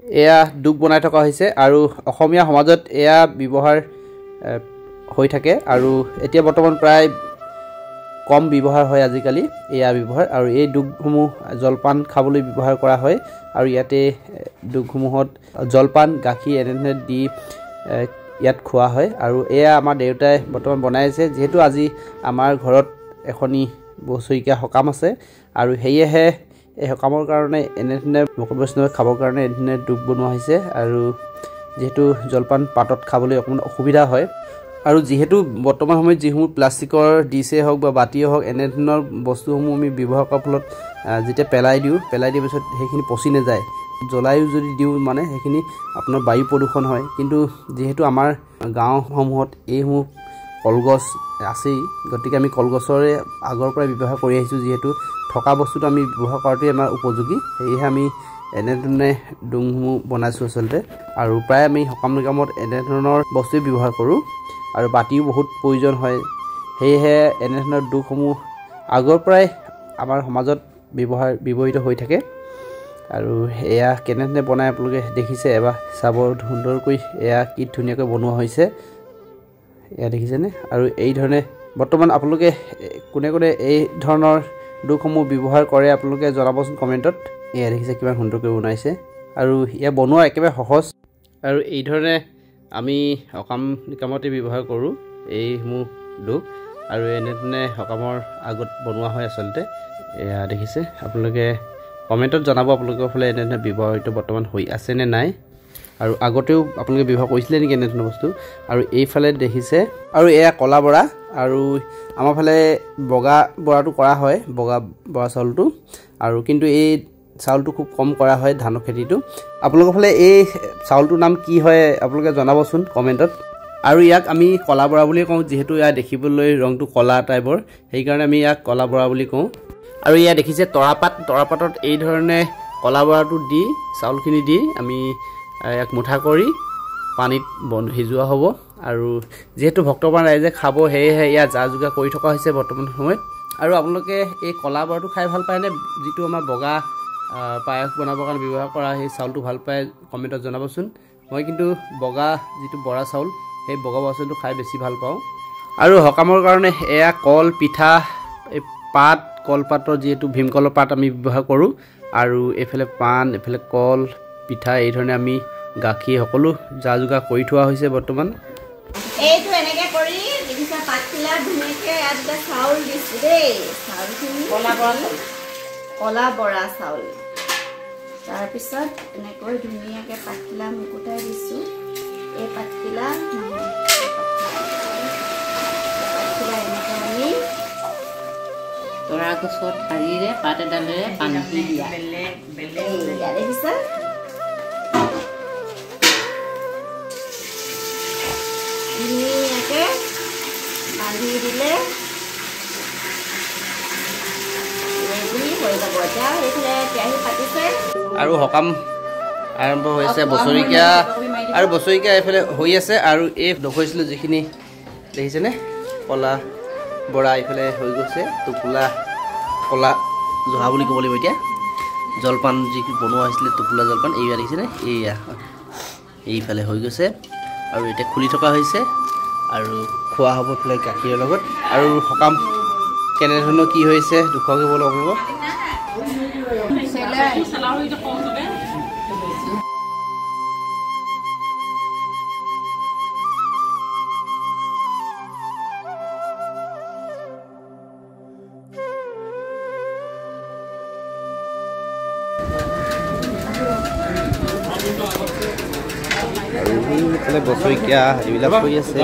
এয়া দুখ বনাই থকা হৈছে আৰু অসমীয়া সমাজত এয়া ব্যৱহাৰ হৈ থাকে আৰু এতিয়া বৰ্তমান প্ৰায় কম ব্যৱহাৰ হয় আজিকালি এয়া ব্যৱহাৰ আৰু এই দুখসমূহ জলপান খাবলৈ ব্যৱহাৰ কৰা হয় আৰু ইয়াতে দুখসমূহত জলপান গাখীৰ এনেধৰণে দি ইয়াত খোৱা হয় আৰু এয়া আমাৰ দেউতাই বৰ্তমান বনাই আছে যেহেতু আজি আমাৰ ঘৰত এখনি বছৰীয়া সকাম আছে আৰু হেয়েহে এই সকামৰ কাৰণে এনেধৰণে ভকত বৈষ্ণৱে খাবৰ কাৰণে এনেধৰণে দুখ বনোৱা হৈছে আৰু যেহেতু জলপান পাতত খাবলৈ অকণমান অসুবিধা হয় আৰু যেহেতু বৰ্তমান সময়ত যিসমূহ প্লাষ্টিকৰ ডিছে হওক বা বাতিয়ে হওক এনেধৰণৰ বস্তুসমূহ আমি ব্যৱহাৰ কৰাৰ ফলত যেতিয়া পেলাই দিয়াৰ পিছত সেইখিনি পচি নাযায় জ্বলাইও যদি দিওঁ মানে সেইখিনি আপোনাৰ বায়ু প্ৰদূষণ হয় কিন্তু যেহেতু আমাৰ গাঁওসমূহত এইসমূহ কলগছ আছেই গতিকে আমি কলগছৰে আগৰ পৰাই ব্যৱহাৰ কৰি আহিছোঁ যিহেতু থকা বস্তুটো আমি ব্যৱহাৰ কৰাটোৱে আমাৰ উপযোগী সেয়েহে আমি এনেধৰণে দুখসমূহ বনাইছোঁ আচলতে আৰু প্ৰায় আমি সকাম নিকামত এনেধৰণৰ বস্তুৱে ব্যৱহাৰ কৰোঁ আৰু বাতিও বহুত প্ৰয়োজন হয় সেয়েহে এনেধৰণৰ দুখসমূহ আগৰ পৰাই আমাৰ সমাজত ব্যৱহৃত হৈ থাকে আৰু এয়া কেনেধৰণে বনাই আপোনালোকে দেখিছে এবাৰ চাব সুন্দৰকৈ এয়া কি ধুনীয়াকৈ বনোৱা হৈছে এয়া দেখিছেনে আৰু এই ধৰণে বৰ্তমান আপোনালোকে কোনে কোনে এই ধৰণৰ দুখসমূহ ব্যৱহাৰ কৰে আপোনালোকে জনাবচোন কমেণ্টত এয়া দেখিছে কিমান সুন্দৰকৈ বনাইছে আৰু এয়া বনোৱা একেবাৰে সহজ আৰু এই ধৰণে আমি সকাম নিকামতে ব্যৱহাৰ কৰোঁ এইসমূহ দুখ আৰু এনেধৰণে সকামৰ আগত বনোৱা হয় আচলতে এয়া দেখিছে আপোনালোকে কমেণ্টত জনাব আপোনালোকৰ ফালে এনেধৰণে ব্যৱহৃত বৰ্তমান হৈ আছে নে নাই আৰু আগতেও আপোনালোকে ব্যৱহাৰ কৰিছিলে নেকি এনেধৰণৰ বস্তু আৰু এইফালে দেখিছে আৰু এয়া কলা বৰা আৰু আমাৰ ফালে বগা বৰাটো কৰা হয় বগা বৰা চাউলটো আৰু কিন্তু এই চাউলটো খুব কম কৰা হয় ধানৰ খেতিটো আপোনালোকৰ ফালে এই চাউলটোৰ নাম কি হয় আপোনালোকে জনাবচোন কমেণ্টত আৰু ইয়াক আমি কলা বৰা বুলি কওঁ যিহেতু ইয়াক দেখিবলৈ ৰংটো কলা টাইপৰ সেইকাৰণে আমি ইয়াক কলা বৰা বুলি কওঁ আৰু ইয়াত দেখিছে তৰাপাতত এই ধৰণে কলা বৰাটো দি চাউলখিনি দি আমি ইয়াক মুঠা কৰি পানীত সিজোৱা হ'ব আৰু যেহেতু ভক্তপ্ৰাণ ৰাইজে খাব সেয়েহে ইয়াত যা যোগাৰ কৰি থকা হৈছে বৰ্তমান সময়ত আৰু আপোনালোকে এই কলা বৰাটো খাই ভাল পায়নে যিটো আমাৰ বগা পায়স বনাবৰ কাৰণে ব্যৱহাৰ কৰা সেই চাউলটো ভাল পায় কমেণ্টত জনাবচোন মই কিন্তু বগা যিটো বৰা চাউল সেই বগা বৰা চাউলটো খাই বেছি ভাল পাওঁ আৰু সকামৰ কাৰণে এয়া কল পিঠা এই পাত কলপাতৰ যিহেতু ভীমকলৰ পাত আমি ব্যৱহাৰ কৰোঁ আৰু এইফালে পাণ এইফালে কল পিঠা এই ধৰণে আমি গাখীৰ সকলো যা যোগাৰ কৰি থোৱা হৈছে বৰ্তমান এইটো এনেকৈ কৰি দেখিছা পাতখিলা ধুনীয়াকৈ ইয়াত চাউল দিছোঁ দেই চাউলখিনি কলা বৰা চাউল তাৰপিছত এনেকৈ ধুনীয়াকৈ পাতখিলা মুকুটাই দিছোঁ এই পাতখিলা এনেকৈ আমি তৰা গছত ঠাৰিৰে পাত এডালেৰে বান্ধি দিয়া দেখিছা ধুনীয়াকৈ বান্ধি দিলে আৰু সকাম আৰম্ভ হৈছে বছৰীয়া আৰু বছৰীয়া এইফালে হৈ আছে আৰু এই দেখুৱাইছিলোঁ যিখিনি দেখিছেনে কলা বৰা এইফালে হৈ গৈছে টোপোলা কলা জহা বুলি ক'ব লাগিব এতিয়া জলপান যি বনোৱা হৈছিলে টোপোলা জলপান এইয়া দেখিছেনে এইয়া এইফালে হৈ গৈছে আৰু এতিয়া খুলি থকা হৈছে আৰু খোৱা হ'ব এইফালে গাখীৰৰ লগত আৰু সকাম কেনেধৰণৰ কি হৈছে দেখুৱাব লাগিব আৰু এইফালে বছৰীয়া এইবিলাক হৈ আছে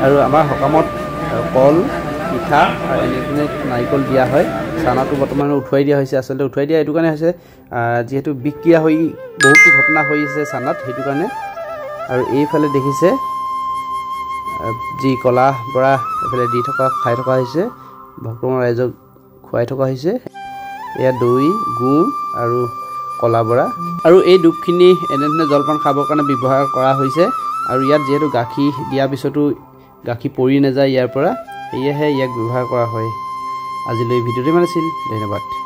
আৰু আমাৰ সকামত কল পিঠা আৰু এনেধৰণে নাৰিকল দিয়া হয় চানাটো বৰ্তমান উঠুৱাই দিয়া হৈছে আচলতে উঠুৱাই দিয়া এইটো কাৰণে হৈছে যিহেতু বিক্ৰিয়া হৈ বহুতো ঘটনা হৈ আছে চানাত সেইটো কাৰণে আৰু এইফালে দেখিছে যি কলা বৰা এফালে দি থকা খাই থকা হৈছে ভক্তমৰ ৰাইজক খুৱাই থকা হৈছে এয়া দৈ গুড় আৰু কলা বৰা আৰু এই দুখখিনি এনেধৰণে জলপান খাবৰ কাৰণে ব্যৱহাৰ কৰা হৈছে আৰু ইয়াত যিহেতু গাখীৰ দিয়াৰ পিছতো গাখীৰ পৰি নাযায় ইয়াৰ পৰা সেয়েহে ইয়াক ব্যৱহাৰ কৰা হয় আজিলৈ ভিডিঅ'টো ইমান আছিল ধন্যবাদ